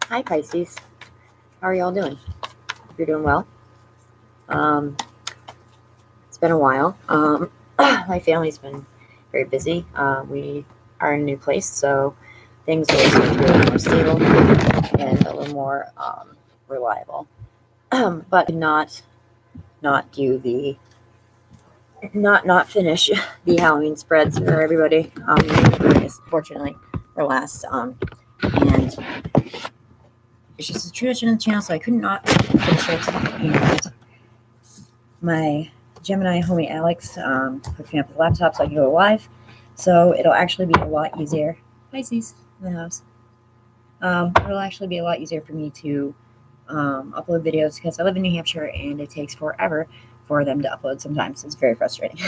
Hi Pisces, how are y'all doing? You're doing well. Um, it's been a while. My family's been very busy. We are in a new place, so things always need to be a little more stable and a little more reliable. But not do the not finish the Halloween spreads for everybody. Fortunately, for last and it's just a tradition of the channel, so I could not finish it. And my Gemini homie Alex hooked me up with a laptop so I can go live. So it'll actually be a lot easier. Pisces in the house. It'll actually be a lot easier for me to upload videos because I live in New Hampshire and it takes forever for them to upload sometimes. It's very frustrating.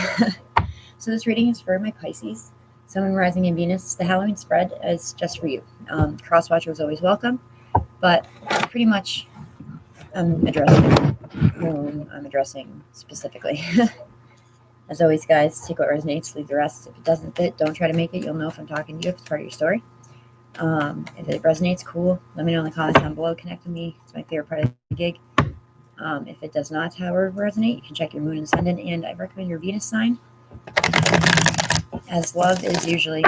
So this reading is for my Pisces, Sun, Moon, Rising, and Venus. The Halloween spread is just for you. Crosswatcher is always welcome, but pretty much I'm addressing whom I'm addressing specifically. As always, guys, take what resonates, leave the rest. If it doesn't fit, don't try to make it. You'll know if I'm talking to you, if it's part of your story. If it resonates, cool. Let me know in the comments down below. Connect with me. It's my favorite part of the gig. If it does not, however, resonate, you can check your moon and ascendant, and I recommend your Venus sign, as love is usually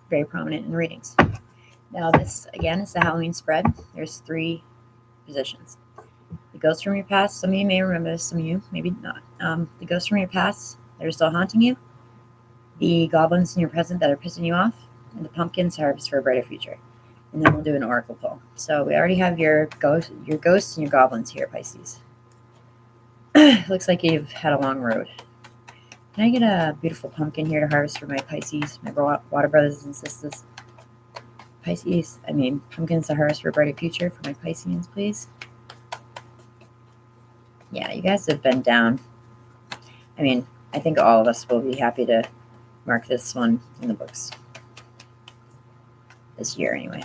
very prominent in readings. Now, this, again, is the Halloween spread. There's 3 positions. The ghosts from your past, some of you may remember this, some of you maybe not. The ghosts from your past that are still haunting you, the goblins in your present that are pissing you off, and the pumpkins harvest for a brighter future. And then we'll do an oracle pull. So we already have your ghosts and your goblins here, Pisces. Looks like you've had a long road. Can I get a beautiful pumpkin here to harvest for my Pisces, my water brothers and sisters? Pumpkins to harvest for a brighter future for my Pisceans, please. Yeah, you guys have been down. I think all of us will be happy to mark this one in the books. This year, anyway.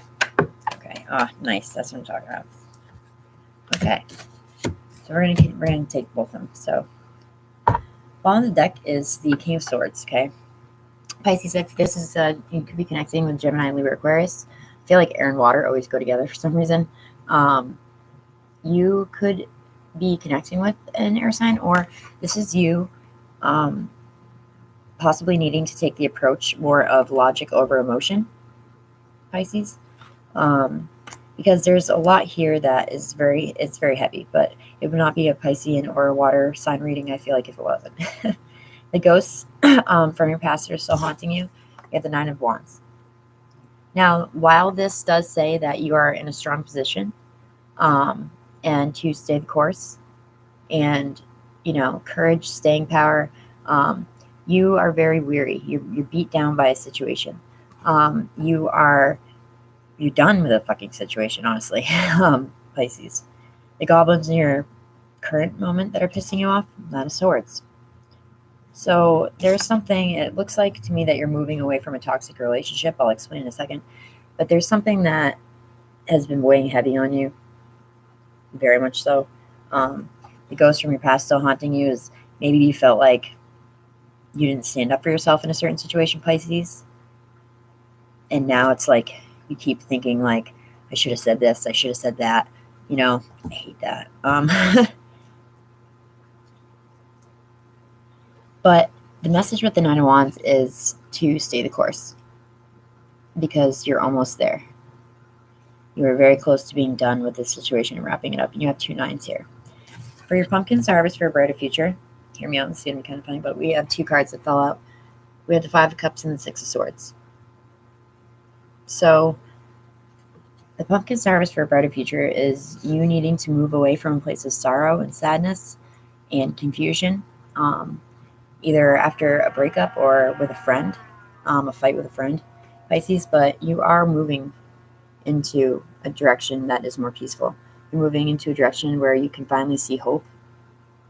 Okay. Nice. That's what I'm talking about. Okay. So we're gonna take both of them. So, on the deck is the King of Swords. Okay. Pisces, if this is you could be connecting with Gemini, Libra, Aquarius. I feel like air and water always go together for some reason. You could be connecting with an air sign, or this is you possibly needing to take the approach more of logic over emotion, Pisces, because there's a lot here that is very heavy, but it would not be a Piscean or a water sign reading, I feel like, if it wasn't. The ghosts from your past are still haunting you. You have the 9 of Wands. Now, while this does say that you are in a strong position and to stay the course and, courage, staying power, you are very weary. You're beat down by a situation. You're done with a fucking situation, honestly, Pisces. The goblins in your current moment that are pissing you off, 9 of Swords. So there's something, it looks like to me that you're moving away from a toxic relationship. I'll explain in a second. But there's something that has been weighing heavy on you, very much so. The ghost from your past still haunting you is maybe you felt like you didn't stand up for yourself in a certain situation, Pisces. And now it's like you keep thinking like, I should have said this, I should have said that. I hate that. But the message with the 9 of Wands is to stay the course because you're almost there. You are very close to being done with this situation and wrapping it up. And you have 2 9s here. For your pumpkins to harvest for a brighter future, hear me out, it's going to be kind of funny, but we have 2 cards that fell out. We have the 5 of Cups and the 6 of Swords. So the pumpkins to harvest for a brighter future is you needing to move away from a place of sorrow and sadness and confusion, either after a breakup or with a friend, a fight with a friend, Pisces, but you are moving into a direction that is more peaceful. You're moving into a direction where you can finally see hope.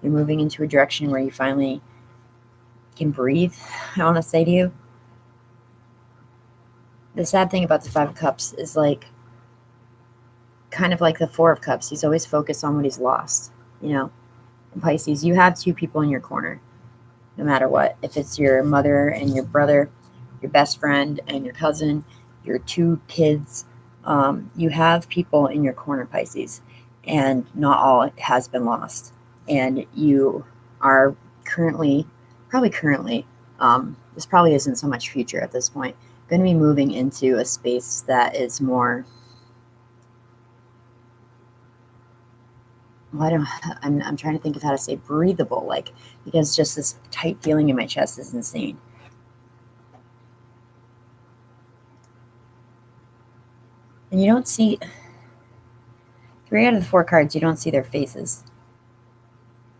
You're moving into a direction where you finally can breathe, I want to say to you. The sad thing about the 5 of Cups is kind of like the 4 of Cups. He's always focused on what he's lost, In Pisces, you have 2 people in your corner, no matter what. If it's your mother and your brother, your best friend and your cousin, your 2 kids, You have people in your corner, Pisces, and not all has been lost. And you are probably currently, this probably isn't so much future at this point, going to be moving into a space that is more, well, I'm trying to think of how to say breathable, like, because just this tight feeling in my chest is insane. And you don't see 3 out of the 4 cards, you don't see their faces.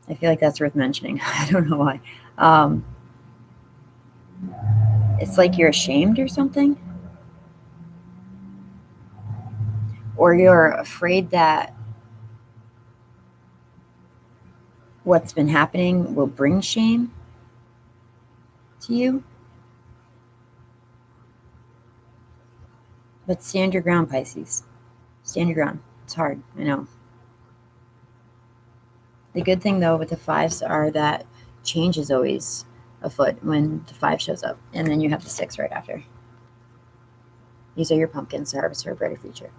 I feel like that's worth mentioning. I don't know why. It's like you're ashamed or something. Or you're afraid that what's been happening will bring shame to you. But stand your ground, Pisces. Stand your ground. It's hard, I know. The good thing, though, with the 5s are that change is always afoot when the 5 shows up. And then you have the 6 right after. These are your pumpkins to harvest for a brighter future.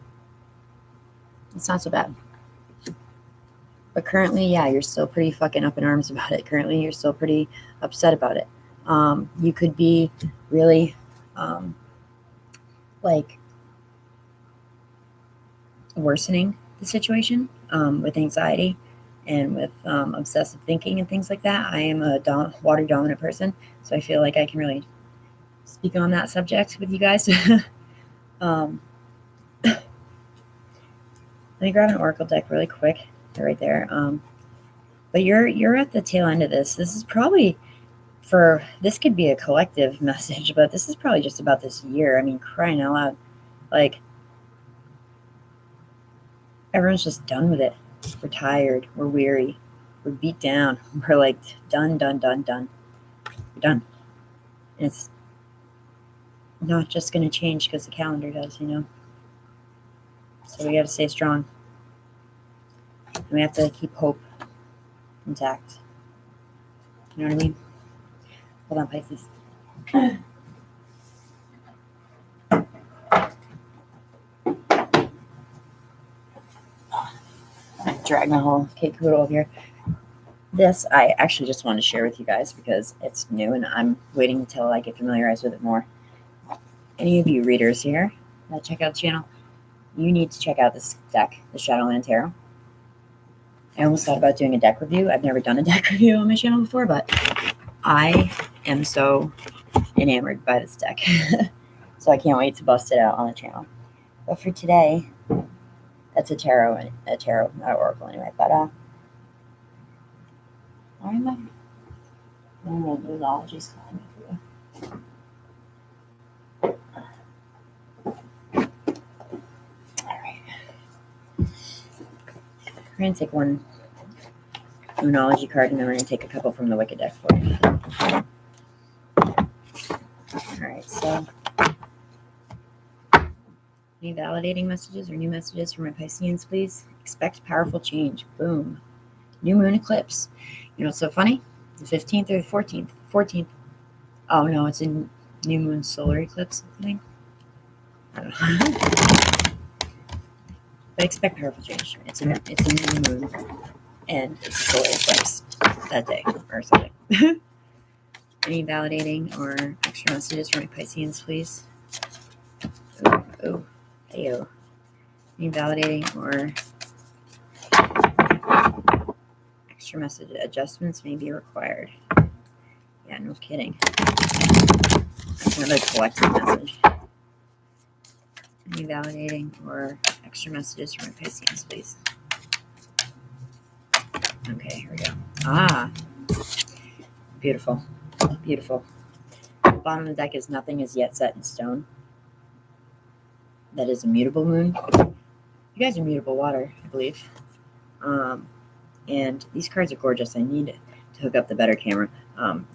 It's not so bad. But currently, yeah, you're still pretty fucking up in arms about it. Currently, you're still pretty upset about it. You could be really, like, worsening the situation with anxiety and with obsessive thinking and things like that. I am a water dominant person, so I feel like I can really speak on that subject with you guys. Let me grab an oracle deck really quick. They're right there. But you're at the tail end of this. This is probably this could be a collective message, but this is probably just about this year. I mean, crying out loud, like, everyone's just done with it. We're tired. We're weary. We're beat down. We're like done. We're done. And it's not just going to change because the calendar does, you know. So we got to stay strong. And we have to keep hope intact. You know what I mean? Hold on, Pisces. I drag my whole cake caboodle over here. This I actually just wanted to share with you guys because it's new and I'm waiting until I get familiarized with it more. Any of you readers here that check out the channel, you need to check out this deck, the Shadowland Tarot. I almost thought about doing a deck review. I've never done a deck review on my channel before, but I am so enamored by this deck. So I can't wait to bust it out on the channel. But for today, that's a tarot, not oracle anyway. But why am I? Oh, numerology's calling me through. All right. We're going to take one numerology card, and then we're going to take a couple from the Wicked deck for you. All right, so any validating messages or new messages for my Pisceans, please? Expect powerful change. Boom. New moon eclipse. You know what's so funny? The 15th or the 14th? 14th. Oh, no, it's a new moon solar eclipse, I think. I don't know. But expect powerful change. It's a new moon, and it's a solar eclipse that day or something. Any validating or extra messages for my Pisceans, please? Oh, ayo. Any validating or extra message adjustments may be required. Yeah, no kidding. That's another collective message. Any validating or extra messages for my Pisceans, please? Okay, here we go. Ah, beautiful. Beautiful. Bottom of the deck is nothing is yet set in stone. That is a mutable moon. You guys are mutable water, I believe. And these cards are gorgeous. I need to hook up the better camera.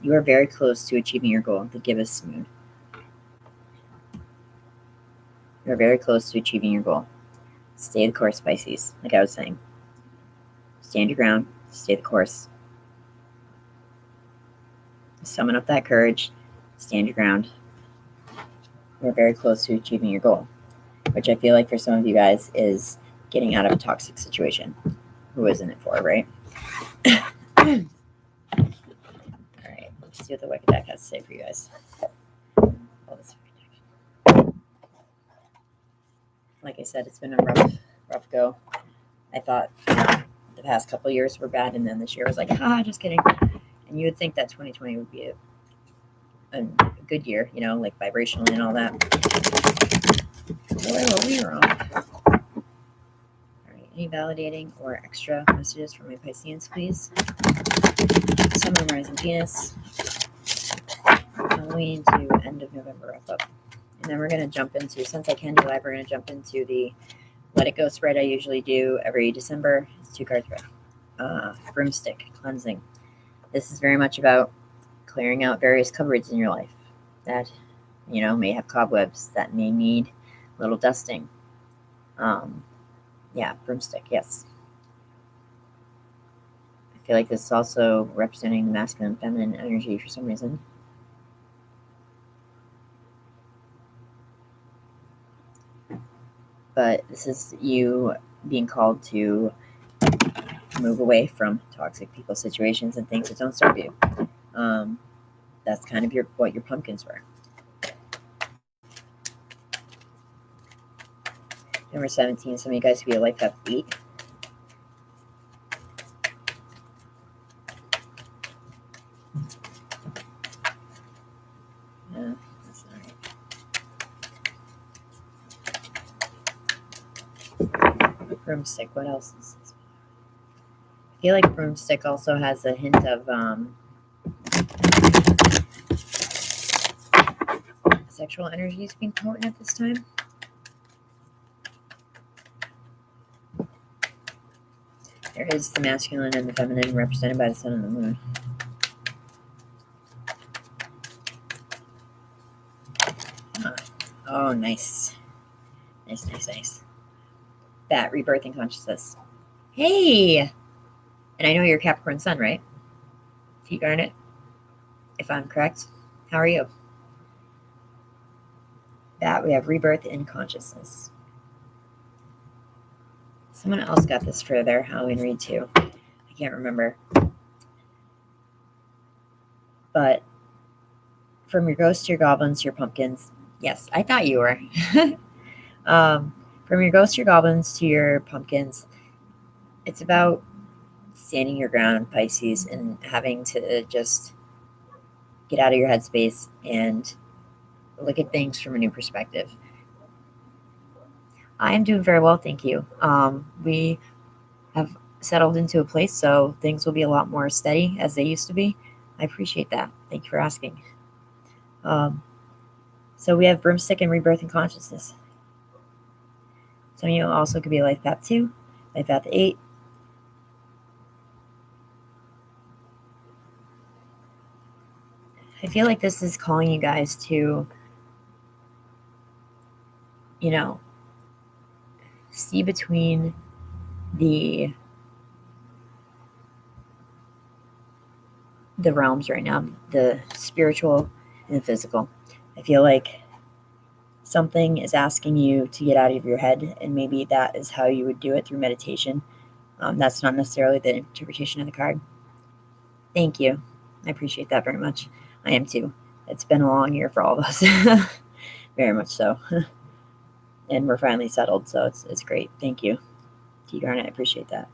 You are very close to achieving your goal, the gibbous moon. You are very close to achieving your goal. Stay the course, Pisces, like I was saying. Stand your ground. Stay the course. Summon up that courage. Stand your ground. You are very close to achieving your goal. which I feel like for some of you guys is getting out of a toxic situation. Who isn't it for, right? All right, let's see what the Wicked deck has to say for you guys. Oh, this like I said, it's been a rough go. I thought the past couple years were bad, and then this year was like, just kidding. And you would think that 2020 would be a good year, like vibrationally and all that. Boy, were we wrong. All right, any validating or extra messages for my Pisceans, please? Sun, Moon, Rising, Venus. Halloween to end of November wrap up. And then we're going to jump into, since I can do live, we're going to jump into the Let It Go spread I usually do every December. It's 2 card spread. Broomstick cleansing. This is very much about clearing out various cupboards in your life that, may have cobwebs, that may need a little dusting. Broomstick, yes. I feel like this is also representing masculine and feminine energy for some reason. But this is you being called to move away from toxic people, situations, and things that don't serve you. That's kind of what your pumpkins were. Number 17, some of you guys could be a life path 8. That's not right. Broomstick, what else is this? I feel like broomstick also has a hint of sexual energies being potent at this time. There is the masculine and the feminine represented by the sun and the moon. Oh, nice. Nice. That rebirthing consciousness. Hey! And I know you're Capricorn sun, right? T Garnet, if I'm correct. How are you? That we have rebirth in consciousness. Someone else got this for their Halloween read too. I can't remember. But from your ghosts to your goblins to your pumpkins. Yes, I thought you were. From your ghosts to your goblins to your pumpkins, it's about standing your ground, Pisces, and having to just get out of your headspace and look at things from a new perspective. I am doing very well, thank you. We have settled into a place, so things will be a lot more steady as they used to be. I appreciate that. Thank you for asking. So we have broomstick and rebirth and consciousness. Some of you also could be life path 2, life path 8. I feel like this is calling you guys to, see between the realms right now, the spiritual and the physical. I feel like something is asking you to get out of your head, and maybe that is how you would do it, through meditation. That's not necessarily the interpretation of the card. Thank you. I appreciate that very much. I am too. It's been a long year for all of us. Very much so. And we're finally settled, so it's great. Thank you, T Garnet. I appreciate that.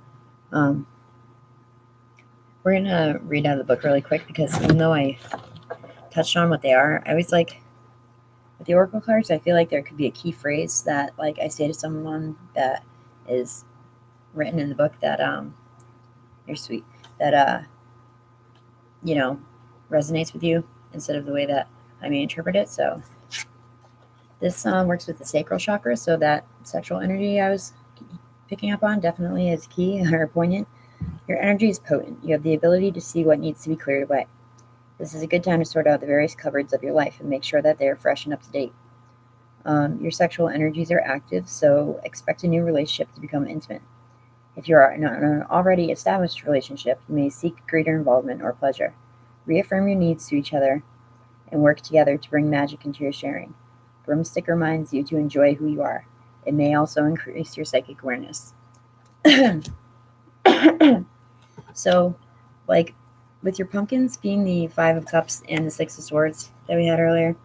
We're going to read out of the book really quick, because even though I touched on what they are, I always like, with the Oracle cards, I feel like there could be a key phrase that, like, I say to someone that is written in the book that, you're sweet, that, resonates with you instead of the way that I may interpret it. So this works with the sacral chakra, so that sexual energy I was picking up on definitely is key or poignant. Your energy is potent. You have the ability to see what needs to be cleared away. This is a good time to sort out the various cupboards of your life and make sure that they are fresh and up to date. Your sexual energies are active, so expect a new relationship to become intimate. If you are in an already established relationship, you may seek greater involvement or pleasure. Reaffirm your needs to each other and work together to bring magic into your sharing. Broomstick reminds you to enjoy who you are. It may also increase your psychic awareness. So, like with your pumpkins being the Five of Cups and the Six of Swords that we had earlier,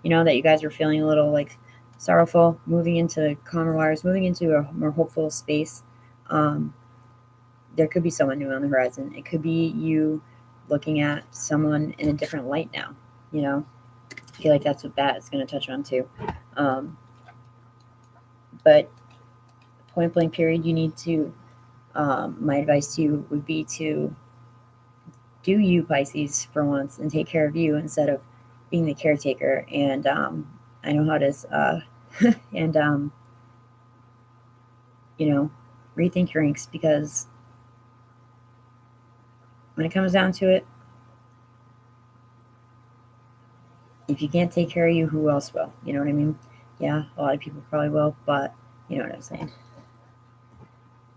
that you guys were feeling a little like sorrowful, moving into calmer waters, moving into a more hopeful space. There could be someone new on the horizon. It could be you looking at someone in a different light now. I feel like that's what that is going to touch on too. But point blank period, you need to, my advice to you would be to do you, Pisces, for once, and take care of you instead of being the caretaker. And I know how it is. And, rethink your inks, because when it comes down to it, if you can't take care of you, who else will? You know what I mean? Yeah, a lot of people probably will, but you know what I'm saying.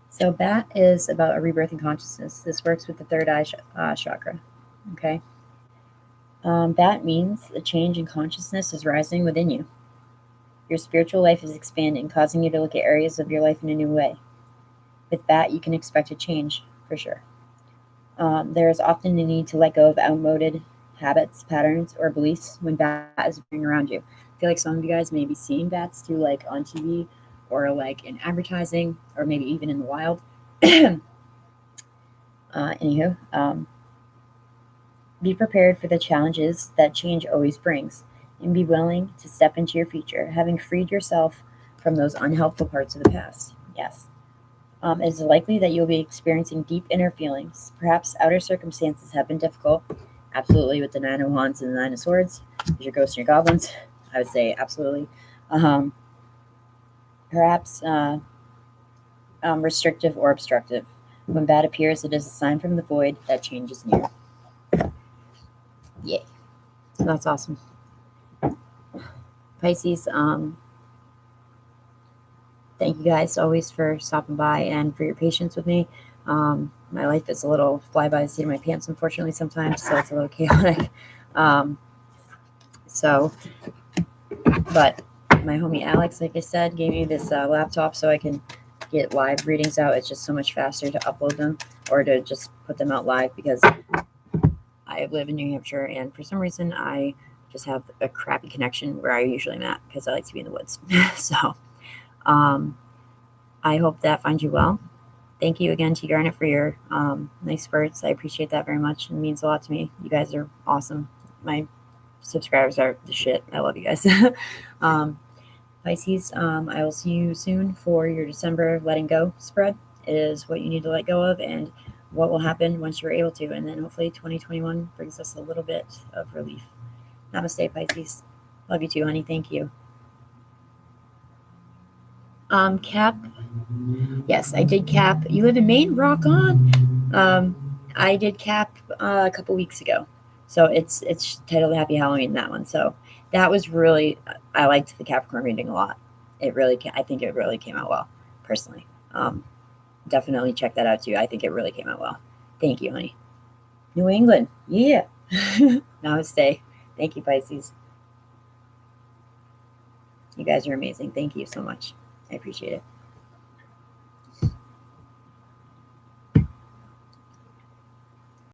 So Bat is about a rebirth in consciousness. This works with the third eye chakra. Okay. Bat means a change in consciousness is rising within you. Your spiritual life is expanding, causing you to look at areas of your life in a new way. With Bat, you can expect a change, for sure. There is often a need to let go of outmoded habits, patterns, or beliefs when Bat is appearing around you. I feel like some of you guys may be seeing bats too, like on TV or like in advertising, or maybe even in the wild. Anywho, be prepared for the challenges that change always brings, and be willing to step into your future, having freed yourself from those unhelpful parts of the past. Yes. It is likely that you'll be experiencing deep inner feelings. Perhaps outer circumstances have been difficult. Absolutely, with the Nine of Wands and the Nine of Swords, your ghosts and your goblins. I would say absolutely. Perhaps restrictive or obstructive. When Bat appears, it is a sign from the void that change is near. Yay. That's awesome. Pisces, thank you guys always for stopping by and for your patience with me. My life is a little fly by the seat of my pants, unfortunately, sometimes, so it's a little chaotic. But my homie Alex, like I said, gave me this laptop so I can get live readings out. It's just so much faster to upload them or to just put them out live, because I live in New Hampshire, and for some reason I just have a crappy connection where I usually am at, because I like to be in the woods. So I hope that finds you well. Thank you again to Garnet for your nice words. I appreciate that very much. It means a lot to me. You guys are awesome. My subscribers are the shit. I love you guys. Pisces, I will see you soon for your December letting go spread. It is what you need to let go of and what will happen once you're able to. And then hopefully 2021 brings us a little bit of relief. Namaste, Pisces. Love you too, honey. Thank you. Cap. Yes, I did Cap. You live in Maine? Rock on. I did Cap a couple weeks ago. So it's titled Happy Halloween, that one. So that was really, I liked the Capricorn reading a lot. I think it really came out well, personally. Definitely check that out too. I think it really came out well. Thank you, honey. New England. Yeah. Namaste. Thank you, Pisces. You guys are amazing. Thank you so much. I appreciate it.